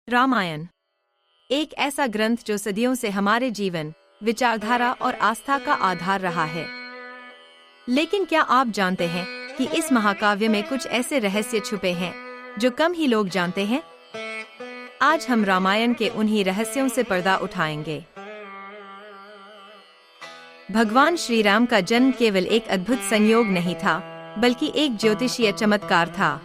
रामायण एक ऐसा ग्रंथ जो सदियों से हमारे जीवन, विचारधारा और आस्था का आधार रहा है। लेकिन क्या आप जानते हैं कि इस महाकाव्य में कुछ ऐसे रहस्य छुपे हैं जो कम ही लोग जानते हैं? आज हम रामायण के उन्हीं रहस्यों से पर्दा उठाएंगे। भगवान श्री राम का जन्म केवल एक अद्भुत संयोग नहीं था, बल्कि एक ज्योतिषीय चमत्कार था।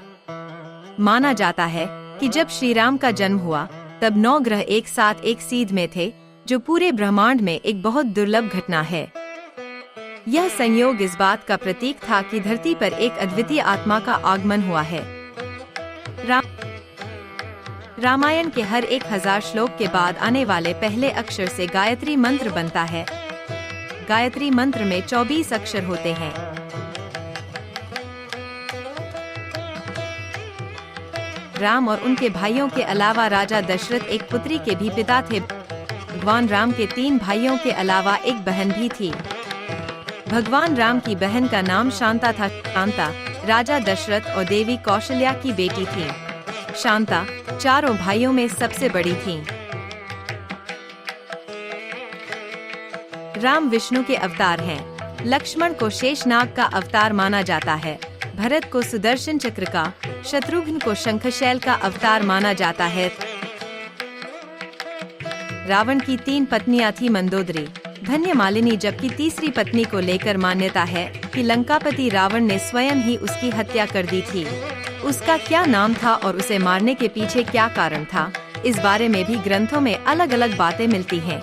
माना जाता है कि जब श्री राम का जन्म हुआ, तब 9 ग्रह एक साथ एक सीध में थे, जो पूरे ब्रह्मांड में एक बहुत दुर्लभ घटना है। यह संयोग इस बात का प्रतीक था कि धरती पर एक अद्वितीय आत्मा का आगमन हुआ है। रामायण के हर 1000 श्लोक के बाद आने वाले पहले अक्षर से गायत्री मंत्र बनता है। गायत्री मंत्र में 24 अक्षर होते हैं। राम और उनके भाइयों के अलावा राजा दशरथ एक पुत्री के भी पिता थे। भगवान राम के 3 भाइयों के अलावा एक बहन भी थी। भगवान राम की बहन का नाम शांता था। शांता राजा दशरथ और देवी कौशल्या की बेटी थी। शांता चारों भाइयों में सबसे बड़ी थी। राम विष्णु के अवतार हैं। लक्ष्मण को शेषनाग का अवतार माना जाता है। भरत को सुदर्शन चक्र का, शत्रुघ्न को शंखशैल का अवतार माना जाता है। रावण की 3 पत्नियां थी, मंदोदरी, धन्यमालिनी, जबकि तीसरी पत्नी को लेकर मान्यता है कि लंकापति रावण ने स्वयं ही उसकी हत्या कर दी थी। उसका क्या नाम था और उसे मारने के पीछे क्या कारण था, इस बारे में भी ग्रंथों में अलग अलग बातें मिलती हैं।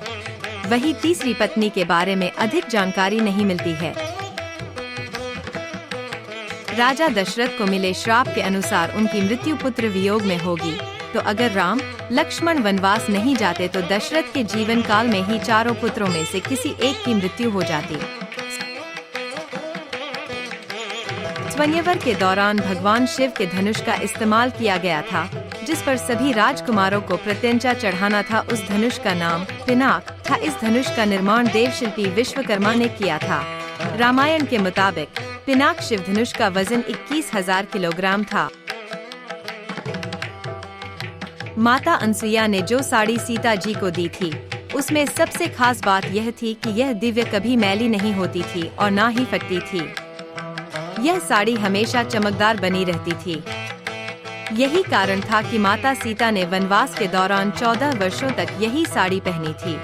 वही तीसरी पत्नी के बारे में अधिक जानकारी नहीं मिलती है। राजा दशरथ को मिले श्राप के अनुसार उनकी मृत्यु पुत्र वियोग में होगी, तो अगर राम लक्ष्मण वनवास नहीं जाते तो दशरथ के जीवन काल में ही चारों पुत्रों में से किसी एक की मृत्यु हो जाती। स्वयंवर के दौरान भगवान शिव के धनुष का इस्तेमाल किया गया था, जिस पर सभी राजकुमारों को प्रत्यंचा चढ़ाना था। उस धनुष का नाम पिनाक था। इस धनुष का निर्माण देवशिल्पी विश्वकर्मा ने किया था। रामायण के मुताबिक पिनाक शिव धनुष का वजन 21,000 किलोग्राम था। माता अनसुईया ने जो साड़ी सीता जी को दी थी, उसमें सबसे खास बात यह थी कि यह दिव्य कभी मैली नहीं होती थी और ना ही फटती थी। यह साड़ी हमेशा चमकदार बनी रहती थी। यही कारण था कि माता सीता ने वनवास के दौरान 14 वर्षों तक यही साड़ी पहनी थी।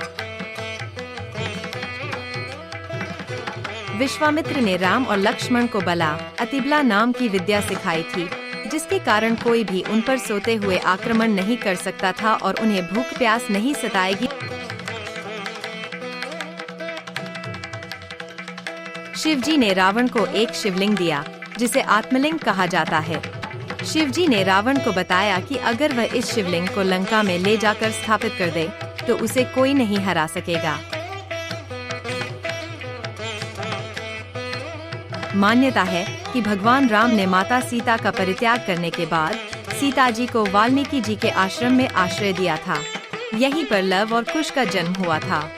विश्वामित्र ने राम और लक्ष्मण को बला अतिबला नाम की विद्या सिखाई थी, जिसके कारण कोई भी उन पर सोते हुए आक्रमण नहीं कर सकता था और उन्हें भूख प्यास नहीं सताएगी। शिवजी ने रावण को एक शिवलिंग दिया, जिसे आत्मलिंग कहा जाता है। शिवजी ने रावण को बताया कि अगर वह इस शिवलिंग को लंका में ले जाकर स्थापित कर दे, तो उसे कोई नहीं हरा सकेगा। मान्यता है कि भगवान राम ने माता सीता का परित्याग करने के बाद सीता जी को वाल्मीकि जी के आश्रम में आश्रय दिया था। यहीं पर लव और कुश का जन्म हुआ था।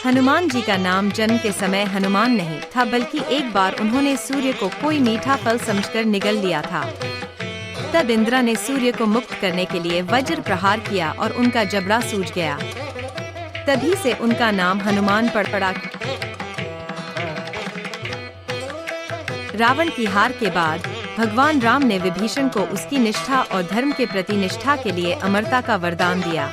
हनुमान जी का नाम जन्म के समय हनुमान नहीं था, बल्कि एक बार उन्होंने सूर्य को कोई मीठा फल समझकर निगल लिया था। तब इंद्र ने सूर्य को मुक्त करने के लिए वज्र प्रहार किया और उनका जबड़ा सूज गया। तभी से उनका नाम हनुमान पड़ा। रावण की हार के बाद भगवान राम ने विभीषण को उसकी निष्ठा और धर्म के प्रति निष्ठा के लिए अमरता का वरदान दिया।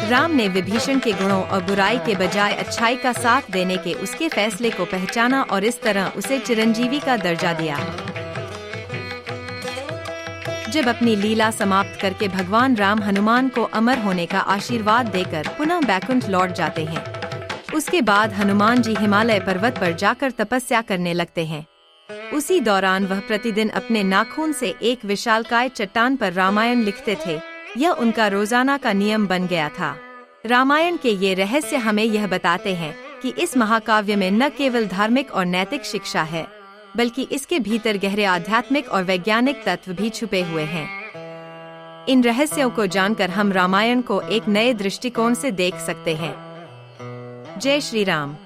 राम ने विभीषण के गुणों और बुराई के बजाय अच्छाई का साथ देने के उसके फैसले को पहचाना और इस तरह उसे चिरंजीवी का दर्जा दिया। जब अपनी लीला समाप्त करके भगवान राम हनुमान को अमर होने का आशीर्वाद देकर पुनः बैकुंठ लौट जाते हैं, उसके बाद हनुमान जी हिमालय पर्वत पर जाकर तपस्या करने लगते हैं। उसी दौरान वह प्रतिदिन अपने नाखून से एक विशालकाय चट्टान पर रामायण लिखते थे। यह उनका रोजाना का नियम बन गया था। रामायण के ये रहस्य हमें यह बताते हैं कि इस महाकाव्य में न केवल धार्मिक और नैतिक शिक्षा है, बल्कि इसके भीतर गहरे आध्यात्मिक और वैज्ञानिक तत्व भी छुपे हुए हैं। इन रहस्यों को जानकर हम रामायण को एक नए दृष्टिकोण से देख सकते हैं। जय श्री राम।